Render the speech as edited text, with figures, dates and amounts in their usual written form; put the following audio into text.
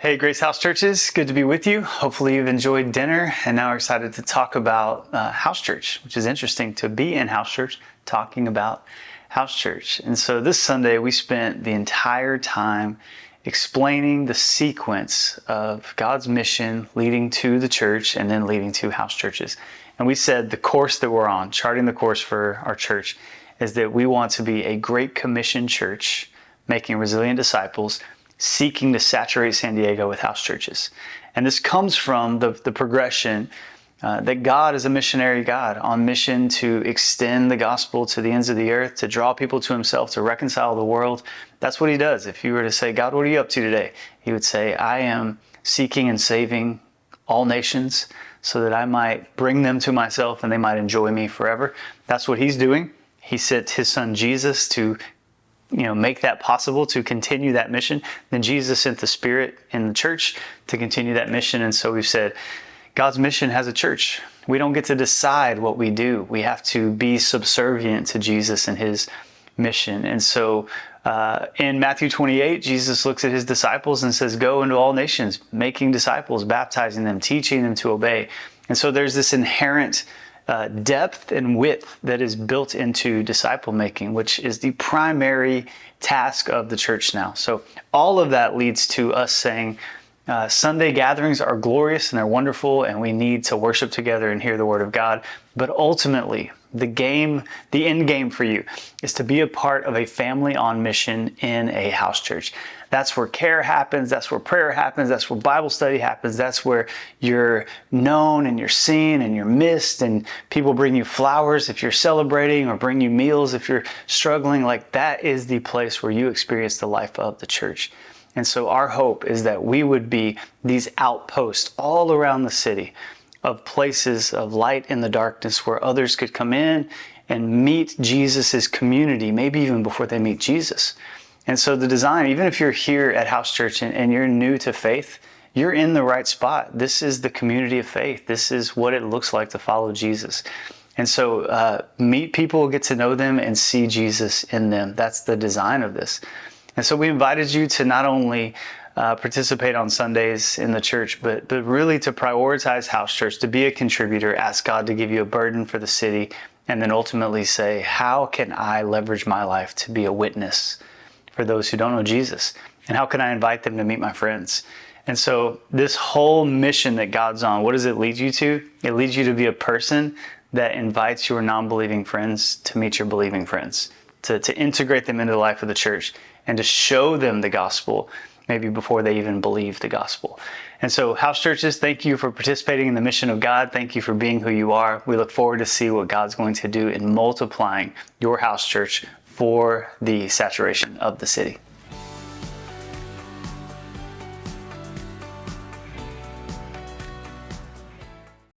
Hey, Grace House Churches, good to be with you. Hopefully you've enjoyed dinner and now we're excited to talk about house church, which is interesting to be in house church, talking about house church. And so this Sunday we spent the entire time explaining the sequence of God's mission leading to the church and then leading to house churches. And we said the course that we're on, charting the course for our church, is that we want to be a Great Commission church, making resilient disciples, seeking to saturate San Diego with house churches. And this comes from the progression that God is a missionary God on mission to extend the gospel to the ends of the earth, to draw people to himself, to reconcile the world. That's what he does. If you were to say, God, what are you up to today? He would say, I am seeking and saving all nations so that I might bring them to myself and they might enjoy me forever. That's what he's doing. He sent his son Jesus to make that possible, to continue that mission. Then Jesus sent the Spirit in the church to continue that mission. And so we've said, God's mission has a church. We don't get to decide what we do. We have to be subservient to Jesus and his mission. And so in Matthew 28, Jesus looks at his disciples and says, go into all nations, making disciples, baptizing them, teaching them to obey. And so there's this inherent depth and width that is built into disciple making, which is the primary task of the church now. So all of that leads to us saying Sunday gatherings are glorious and they're wonderful and we need to worship together and hear the word of God. But ultimately, the end game for you is to be a part of a family on mission in a house church. That's where care happens. That's where prayer happens. That's where Bible study happens. That's where you're known and you're seen and you're missed and people bring you flowers if you're celebrating or bring you meals if you're struggling. Like that is the place where you experience the life of the church. And so our hope is that we would be these outposts all around the city of places of light in the darkness where others could come in and meet Jesus's community, maybe even before they meet Jesus. And so the design, even if you're here at House Church and you're new to faith, you're in the right spot. This is the community of faith. This is what it looks like to follow Jesus. And so meet people, get to know them, and see Jesus in them. That's the design of this. And so we invited you to not only participate on Sundays in the church, but really to prioritize house church, to be a contributor, ask God to give you a burden for the city, and then ultimately say, how can I leverage my life to be a witness for those who don't know Jesus? And how can I invite them to meet my friends? And so this whole mission that God's on, what does it lead you to? It leads you to be a person that invites your non-believing friends to meet your believing friends, to integrate them into the life of the church, and to show them the gospel maybe before they even believe the gospel. And so house churches, thank you for participating in the mission of God. Thank you for being who you are. We look forward to see what God's going to do in multiplying your house church for the saturation of the city.